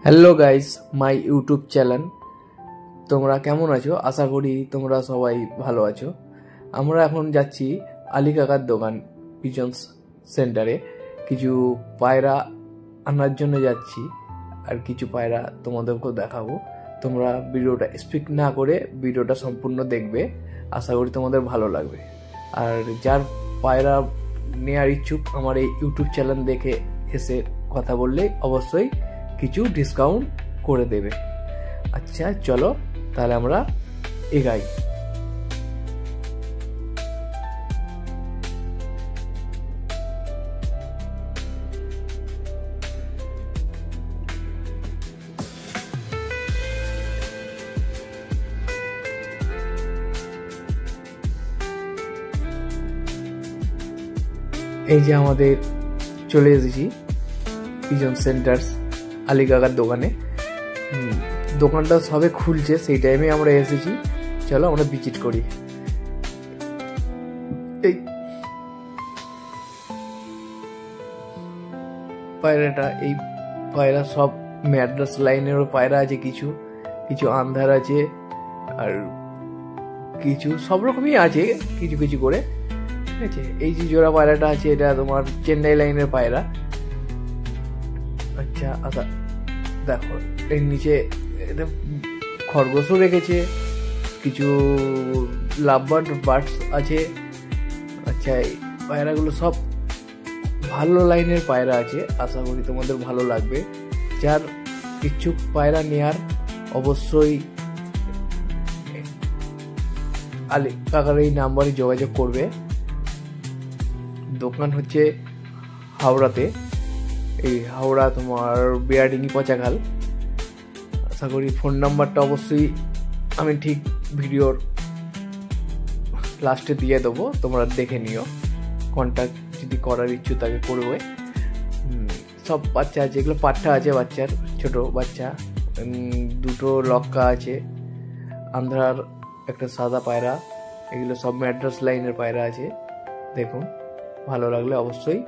Hello guys, my YouTube channel. তোমরা কেমন আছো? আশা করি তোমরা সবাই ভালো আছো। আমরা এখন যাচ্ছি আলী কাকার দোকান পিজন্স সেন্টারে। কিছু পায়রা আনার জন্য যাচ্ছি, আর কিছু পায়রা তোমাদেরকেও দেখাবো। তোমরা ভিডিওটা স্কিপ না করে ভিডিওটা সম্পূর্ণ দেখবে, আশা করি তোমাদের ভালো লাগবে। আর যার পায়রা নেওয়ার ইচ্ছুক আমার এই ইউটিউব চ্যানেল দেখে এসে কথা বললে অবশ্যই কিছু ডিসকাউন্ট করে দেবে। আচ্ছা চলো তাহলে আমরা এগাই। এই যে আমাদের চলে এসেছি পিজন সেন্টার্স আলী কাকার দোকানে। দোকানটা সবে খুলছে, সেই টাইমে আমরা এসেছি। চলো আমরা ভিজিট করি। এই পায়রাটা, এই পায়রা সব ম্যাড্রাস লাইনেরও পায়রা আছে, কিছু কিছু আন্ধার আছে, আর কিছু সব রকমই আছে কিছু কিছু করে। ঠিক আছে, এই যে জোড়া পায়রাটা আছে এটা তোমার চেন্নাই লাইনের পায়রা। আচ্ছা আচ্ছা, দেখো এর নিচে এটা খরগোশও রেখেছে, কিছু লাভবার্ড বার্ডস আছে। আচ্ছা, এই পায়রাগুলো সব ভালো লাইনের পায়রা আছে, আশা করি তোমাদের ভালো লাগবে। যার ইচ্ছুক পায়রা নেয়ার অবশ্যই আলী কাকার এই নাম্বারে যোগাযোগ করবে। দোকান হচ্ছে হাওড়াতে, এই হাওড়া তোমার বিয়ারডিঙ্গি পচাখাল। আশা করি ফোন নাম্বারটা অবশ্যই আমি ঠিক ভিডিওর লাস্টে দিয়ে দেবো, তোমরা দেখে নিও। কন্ট্যাক্ট যদি করার ইচ্ছু থাকে করবে। সব বাচ্চা আছে, এগুলো পাঠা আছে বাচ্চার, ছোট বাচ্চা। দুটো লক্কা আছে, আন্ধ্রার একটা সাদা পায়রা। এগুলো সব ম্যাড্রাস লাইনের পায়রা আছে। দেখুন, ভালো লাগলে অবশ্যই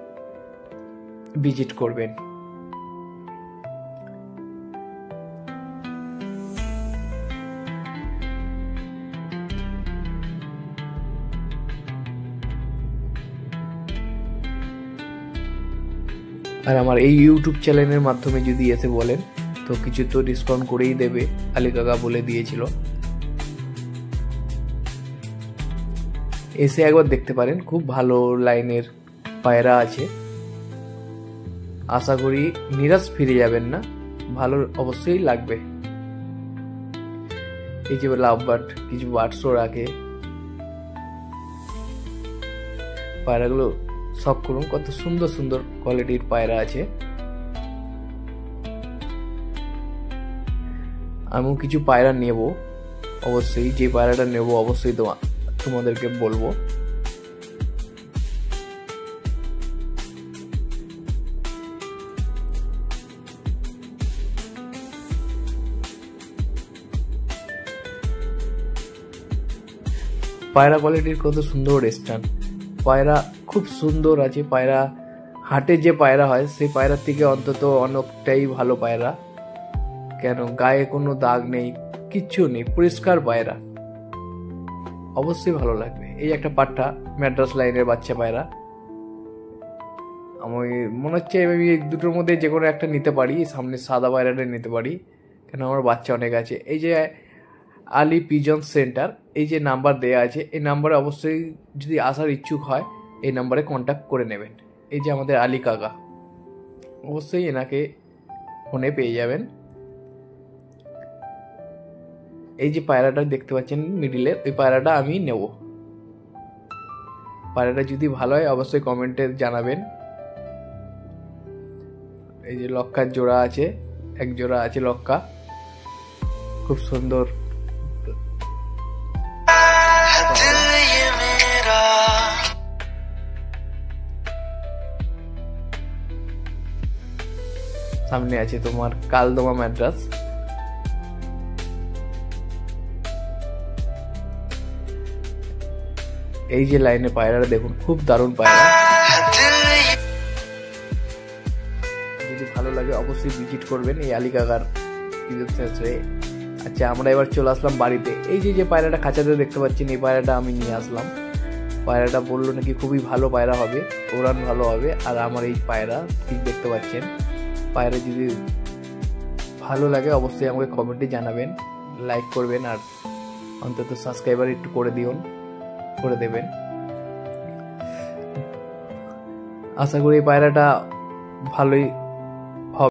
ভিজিট করবেন। আর আমার এই ইউটিউব চ্যানেলের মাধ্যমে যদি এসে বলেন তো কিছু তো ডিসকাউন্ট করেই দেবে, আলী কাকা বলে দিয়েছিল। এসে একবার দেখতে পারেন, খুব ভালো লাইনের পায়রা আছে। আশা করি নিরাশ ফিরে যাবেন না, ভালো অবশ্যই লাগবে। এই যে লাভ বার্ড, কিছু বার্ডসও রাখে। পায়রাগুলো শখ করুন, কত সুন্দর সুন্দর কোয়ালিটির পায়রা আছে। আমিও কিছু পায়রা নেব অবশ্যই, যে পায়রাটা নেব অবশ্যই তোমাদেরকে বলবো। পায়রা কোয়ালিটির কত সুন্দর স্ট্যান্ড, পায়রা খুব সুন্দর আছে। পায়রা হাটে যে পায়রা হয় সেই পায়রার থেকে অন্তত অনেকটাই ভালো পায়রা। কেন, গায়ে কোনো দাগ নেই, কিচ্ছু নেই, পরিষ্কার পায়রা, অবশ্যই ভালো লাগবে। এই একটা পাঠা ম্যাড্রাস লাইনের বাচ্চা পায়রা। আমি মনে হচ্ছে আমি দুটোর মধ্যে যে কোনো একটা নিতে পারি, সামনে সাদা পায়রাটা নিতে পারি, কেন আমার বাচ্চা অনেক আছে। এই যে আলী পিজন সেন্টার, এই যে নাম্বার দেয়া আছে, এই নাম্বারে অবশ্যই যদি আসার ইচ্ছুক হয় এই নাম্বারে কন্ট্যাক্ট করে নেবেন। এই যে আমাদের আলী কাকা, অবশ্যই এনাকে ফোনে পেয়ে যাবেন। এই যে পায়রাটা দেখতে পাচ্ছেন মিডিলে, ওই পায়রাটা আমি নেব। পায়রাটা যদি ভালো হয় অবশ্যই কমেন্টে জানাবেন। এই যে লক্কার জোড়া আছে, এক জোড়া আছে লক্কা, খুব সুন্দর। সামনে আছে তোমার কালদমা ম্যাড্রাস। এই যে লাইনে পায়রাটা দেখুন, খুব দারুণ পায়রা। যদি ভালো লাগে লাগে অবশ্যই ভিজিট করবেন এই আলী কাকার পিজন সেন্টারে। আচ্ছা, আমরা এবার চলে আসলাম বাড়িতে। এই যে পায়রাটা খাঁচাতে দেখতে পাচ্ছেন, এই পায়রাটা আমি নিয়ে আসলাম। পায়রাটা বললো নাকি খুবই ভালো পায়রা হবে, ওড়ান ভালো হবে। আর আমার এই পায়রা ঠিক দেখতে পাচ্ছেন। পায়রা যদি ভালো লাগে অবশ্যই আমাকে কমেন্টে জানাবেন, লাইক করবেন, আর অন্তত সাবস্ক্রাইবার একটু করে দেবেন। আশা করি এই পায়রাটা ভালোই